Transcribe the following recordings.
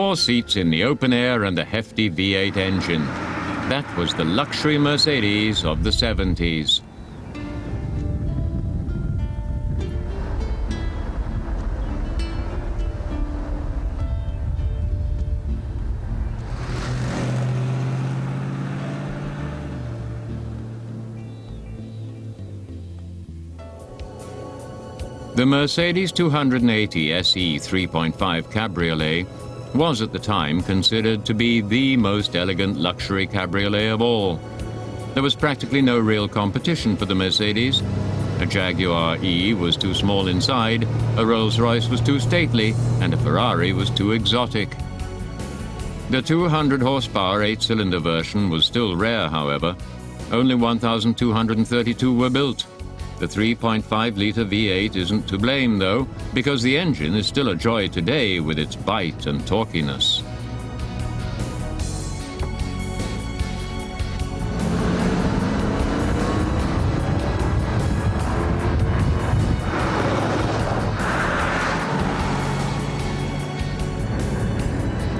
4 seats in the open air and a hefty V8 engine. That was the luxury Mercedes of the 70s. The Mercedes 280 SE 3.5 Cabriolet was at the time considered to be the most elegant luxury cabriolet of all. There was practically no real competition for the Mercedes. A Jaguar E was too small inside, a Rolls-Royce was too stately, and a Ferrari was too exotic. The 200 horsepower 8-cylinder version was still rare, however. Only 1,232 were built. The 3.5-litre V8 isn't to blame, though, because the engine is still a joy today with its bite and torquiness.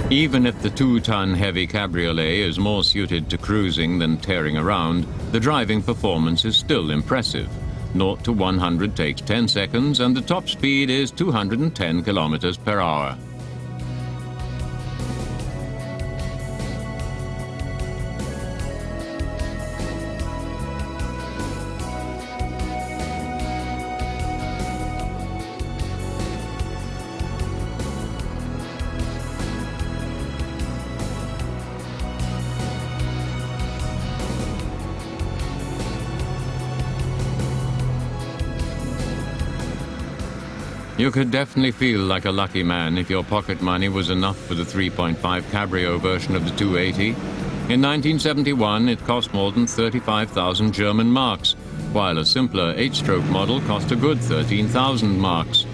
Even if the 2-ton heavy cabriolet is more suited to cruising than tearing around, the driving performance is still impressive. 0 to 100 takes 10 seconds, and the top speed is 210 kilometers per hour. You could definitely feel like a lucky man if your pocket money was enough for the 3.5 Cabrio version of the 280. In 1971, it cost more than 35,000 German marks, while a simpler 8-stroke model cost a good 13,000 marks.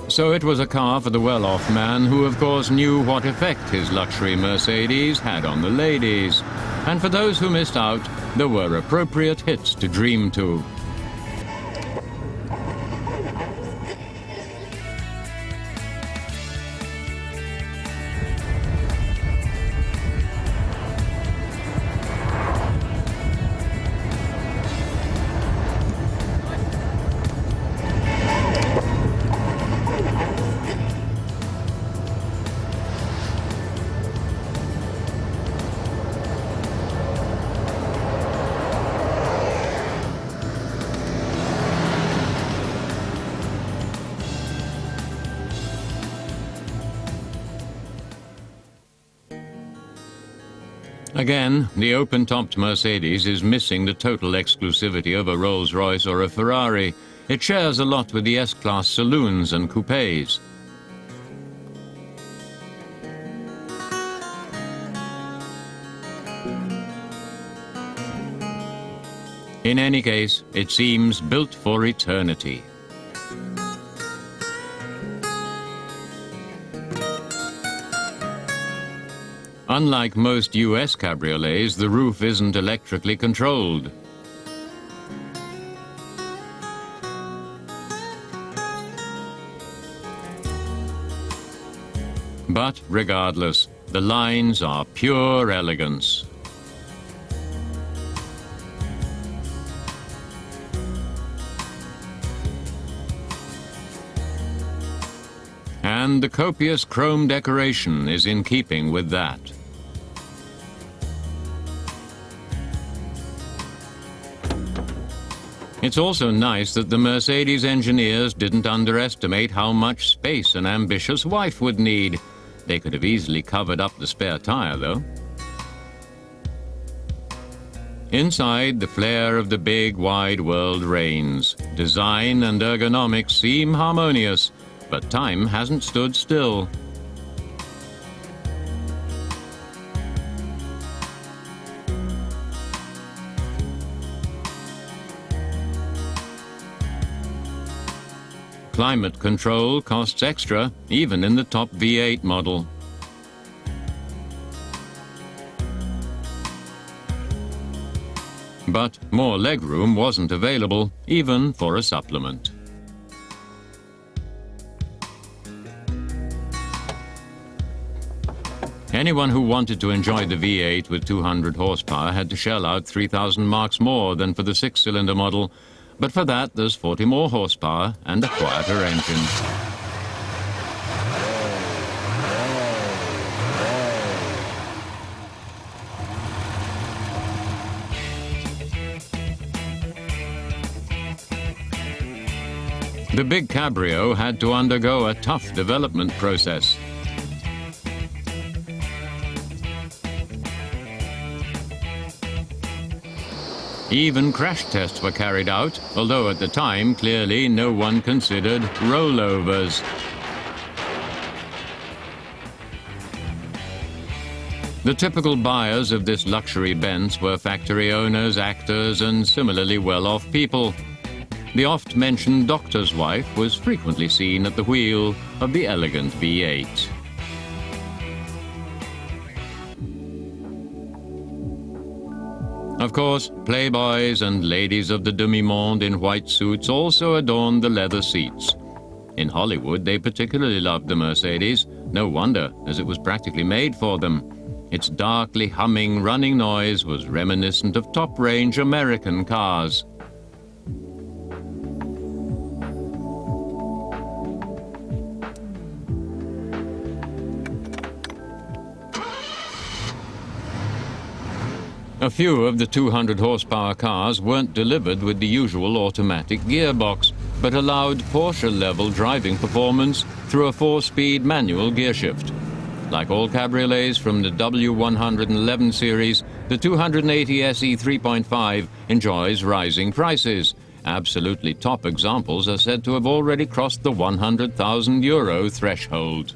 So it was a car for the well-off man who, of course, knew what effect his luxury Mercedes had on the ladies. And for those who missed out, there were appropriate hits to dream to. Again, the open-topped Mercedes is missing the total exclusivity of a Rolls-Royce or a Ferrari. It shares a lot with the S-Class saloons and coupés. In any case, it seems built for eternity. Unlike most US cabriolets, the roof isn't electrically controlled. But regardless, the lines are pure elegance. And the copious chrome decoration is in keeping with that. It's also nice that the Mercedes engineers didn't underestimate how much space an ambitious wife would need. They could have easily covered up the spare tire, though. Inside, the flair of the big, wide world reigns. Design and ergonomics seem harmonious, but time hasn't stood still. Climate control costs extra, even in the top V8 model. But more legroom wasn't available, even for a supplement. Anyone who wanted to enjoy the V8 with 200 horsepower had to shell out 3,000 marks more than for the six-cylinder model, but for that there's 40 more horsepower and a quieter engine. The big Cabrio had to undergo a tough development process. Even crash tests were carried out, although at the time, clearly, no one considered rollovers. The typical buyers of this luxury Benz were factory owners, actors, and similarly well-off people. The oft-mentioned doctor's wife was frequently seen at the wheel of the elegant V8. Of course, playboys and ladies of the demi-monde in white suits also adorned the leather seats. In Hollywood, they particularly loved the Mercedes. No wonder, as it was practically made for them. Its darkly humming, running noise was reminiscent of top-range American cars. A few of the 200 horsepower cars weren't delivered with the usual automatic gearbox, but allowed Porsche-level driving performance through a 4-speed manual gearshift. Like all cabriolets from the W111 series, the 280 SE 3.5 enjoys rising prices. Absolutely top examples are said to have already crossed the €100,000 threshold.